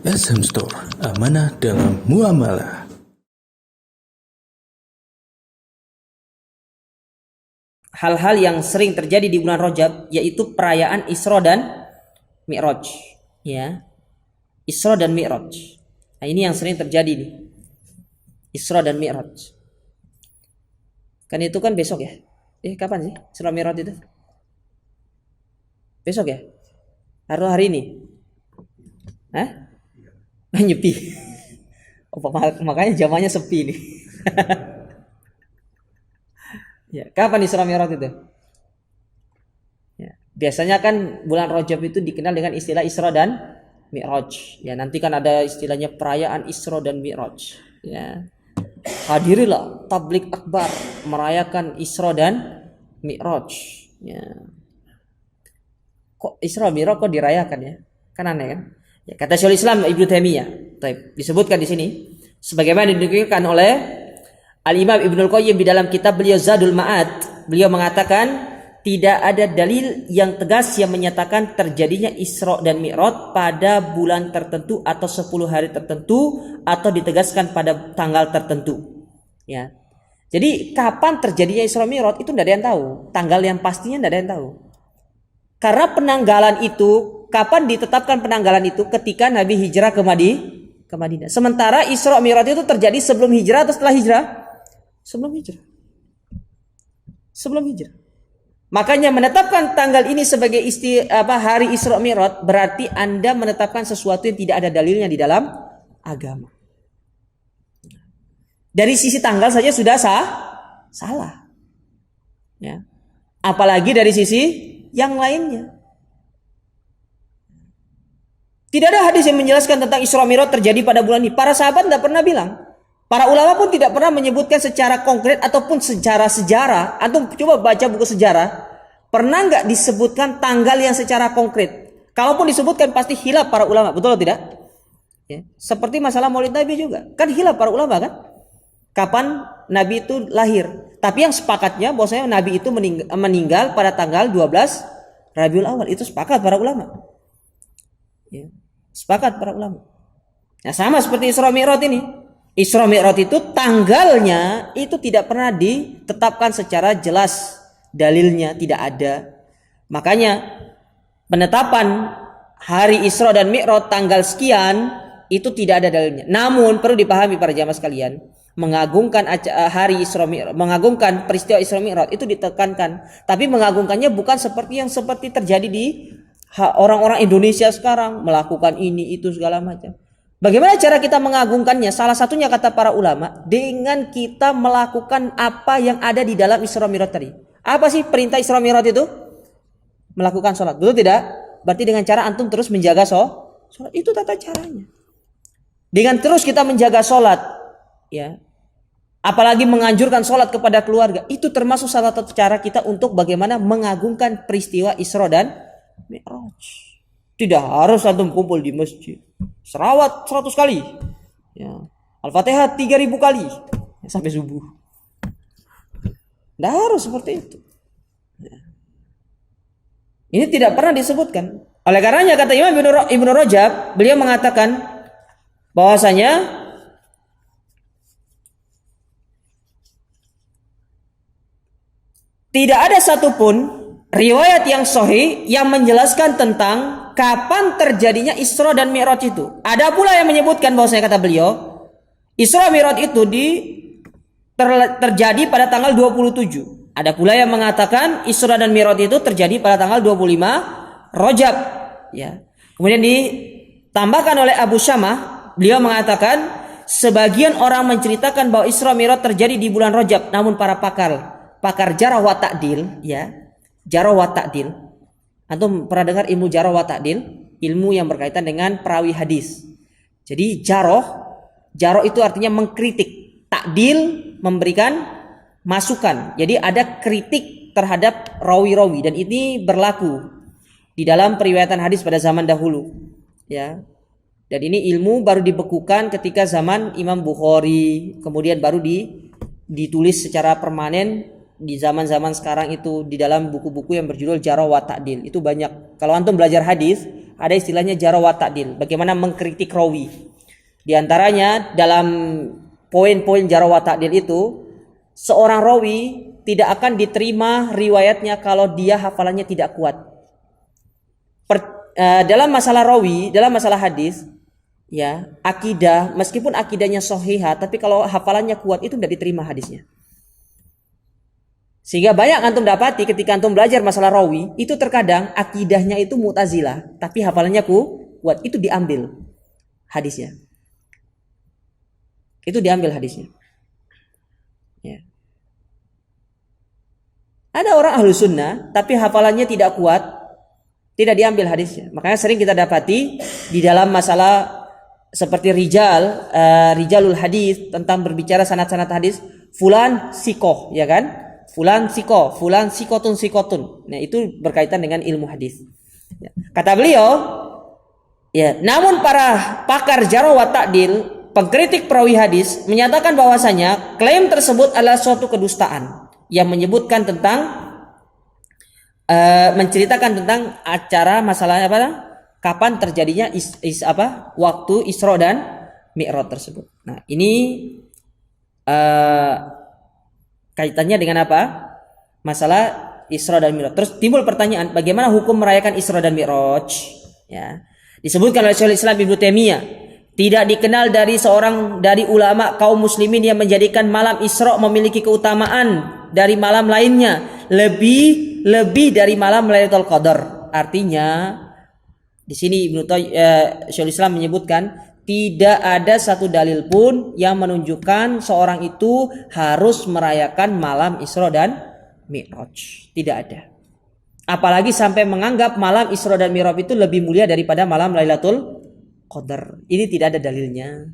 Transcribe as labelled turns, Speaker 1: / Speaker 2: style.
Speaker 1: SM Store, amanah dalam muamalah.
Speaker 2: Hal-hal yang sering terjadi di bulan Rajab yaitu perayaan Isra dan Mi'raj, ya. Isra dan Mi'raj. Nah, ini yang sering terjadi nih. Isra dan Mi'raj. Kan itu kan besok ya. Kapan sih Isra Mi'raj itu? Besok ya? Hari ini. Hah? Nyepi. Makanya zamannya sepi nih. Ya, kapan Isra Mi'raj itu? Ya, biasanya kan bulan Rajab itu dikenal dengan istilah Isra dan Mi'raj. Ya, nanti kan ada istilahnya perayaan Isra dan Mi'raj. Ya. Hadirilah tablik akbar merayakan Isra dan Mi'raj. Ya. Kok Isra Mi'raj kok dirayakan ya? Kan aneh kan? Ya, kata Syekhul Islam Ibnu Taimiyah, disebutkan di sini sebagaimana dinukilkan oleh Al-Imam Ibnul Qayyim di dalam kitab beliau Zadul Ma'ad. Beliau mengatakan tidak ada dalil yang tegas yang menyatakan terjadinya Isra dan Mi'raj pada bulan tertentu atau 10 hari tertentu atau ditegaskan pada tanggal tertentu. Ya. Jadi kapan terjadinya Isra Mi'raj itu tidak ada yang tahu. Tanggal yang pastinya tidak ada yang tahu. Karena penanggalan itu, kapan ditetapkan penanggalan itu? Ketika Nabi hijrah ke Madinah. Sementara Isra Mi'raj itu terjadi sebelum hijrah atau setelah hijrah? Sebelum hijrah. Makanya menetapkan tanggal ini sebagai hari Isra Mi'raj berarti Anda menetapkan sesuatu yang tidak ada dalilnya di dalam agama. Dari sisi tanggal saja sudah salah. Ya. Apalagi dari sisi yang lainnya. Tidak ada hadis yang menjelaskan tentang Isra Mi'raj terjadi pada bulan ini. Para sahabat tidak pernah bilang. Para ulama pun tidak pernah menyebutkan secara konkret ataupun secara sejarah. Antum coba baca buku sejarah. Pernah nggak disebutkan tanggal yang secara konkret? Kalaupun disebutkan pasti khilaf para ulama. Betul atau tidak? Ya. Seperti masalah Maulid Nabi juga. Kan khilaf para ulama kan? Kapan Nabi itu lahir? Tapi yang sepakatnya bahwasanya Nabi itu meninggal pada tanggal 12 Rabiul Awal. Itu sepakat para ulama. Ya. Sepakat para ulama. Nah, sama seperti Isra Mi'raj ini. Isra Mi'raj itu tanggalnya itu tidak pernah ditetapkan secara jelas, dalilnya tidak ada. Makanya penetapan hari Isra dan Mi'raj tanggal sekian itu tidak ada dalilnya. Namun perlu dipahami para jamaah sekalian, mengagungkan hari Isra Mi'raj, mengagungkan peristiwa Isra Mi'raj itu ditekankan, tapi mengagungkannya bukan seperti yang terjadi di orang-orang Indonesia sekarang melakukan ini itu segala macam. Bagaimana cara kita mengagungkannya? Salah satunya kata para ulama dengan kita melakukan apa yang ada di dalam Isra Mi'raj tadi. Apa sih perintah Isra Mi'raj itu? Melakukan sholat. Betul tidak? Berarti dengan cara antum terus menjaga sholat. Itu tata caranya. Dengan terus kita menjaga sholat, ya. Apalagi menganjurkan sholat kepada keluarga. Itu termasuk salah satu cara kita untuk bagaimana mengagungkan peristiwa Isra dan Mi'raj. Tidak harus antum kumpul di masjid serawat 100 kali, ya. Al-Fatihah 3000 kali sampai subuh. Tidak harus seperti itu, ya. Ini tidak pernah disebutkan. Oleh karenanya kata Imam Ibnu Rajab, beliau mengatakan bahwasanya tidak ada satupun riwayat yang sahih yang menjelaskan tentang kapan terjadinya Isra dan Mi'raj itu. Ada pula yang menyebutkan bahwasanya kata beliau, Isra Mi'raj itu terjadi pada tanggal 27. Ada pula yang mengatakan Isra dan Mi'raj itu terjadi pada tanggal 25 Rajab, ya. Kemudian ditambahkan oleh Abu Syamah, beliau mengatakan sebagian orang menceritakan bahwa Isra Mi'raj terjadi di bulan Rajab, namun para pakar jarah wa ta'dil, ya. Jarah wa ta'dil. Antum pernah dengar ilmu jarah wa ta'dil? Ilmu yang berkaitan dengan perawi hadis. Jadi jarah itu artinya mengkritik. Ta'dil memberikan masukan. Jadi ada kritik terhadap rawi-rawi dan ini berlaku di dalam periwayatan hadis pada zaman dahulu, ya. Dan ini ilmu baru dibekukan ketika zaman Imam Bukhari, kemudian baru ditulis secara permanen di zaman-zaman sekarang itu di dalam buku-buku yang berjudul Jarh wa Ta'dil itu banyak. Kalau antum belajar hadis, ada istilahnya Jarh wa Ta'dil, bagaimana mengkritik rawi. Di antaranya dalam poin-poin Jarh wa Ta'dil itu, seorang rawi tidak akan diterima riwayatnya kalau dia hafalannya tidak kuat. Dalam masalah rawi, dalam masalah hadis, ya, akidah, meskipun akidahnya sahihah, tapi kalau hafalannya kuat itu tidak diterima hadisnya. Sehingga banyak antum dapati ketika antum belajar masalah rawi, itu terkadang akidahnya itu Mu'tazilah, tapi hafalannya kuat, itu diambil hadisnya. Itu diambil hadisnya. Ya. Ada orang ahlu sunnah, tapi hafalannya tidak kuat, tidak diambil hadisnya. Makanya sering kita dapati di dalam masalah seperti rijalul hadis, tentang berbicara sanad-sanad hadis, fulan sikoh, ya kan? Fulan sikoh, fulan sikotun. Nah, itu berkaitan dengan ilmu hadis. Ya. Kata beliau, ya, namun para pakar Jarh wa Ta'dil, pengkritik perawi hadis, menyatakan bahwasanya klaim tersebut adalah suatu kedustaan yang menyebutkan tentang menceritakan tentang acara masalahnya apa? Kapan terjadinya waktu Isra dan Mi'raj tersebut. Nah, ini kaitannya dengan apa? Masalah Isra dan Mi'raj. Terus timbul pertanyaan, bagaimana hukum merayakan Isra dan Mi'raj? Ya. Disebutkan oleh Syekhul Islam Ibnu Taimiyah, tidak dikenal dari ulama kaum muslimin yang menjadikan malam Isra memiliki keutamaan dari malam lainnya, lebih dari malam Lailatul Qadar. Artinya di sini Syekhul Islam menyebutkan tidak ada satu dalil pun yang menunjukkan seorang itu harus merayakan malam Isra dan Mi'raj. Tidak ada. Apalagi sampai menganggap malam Isra dan Mi'raj itu lebih mulia daripada malam Lailatul Qadar. Ini tidak ada dalilnya.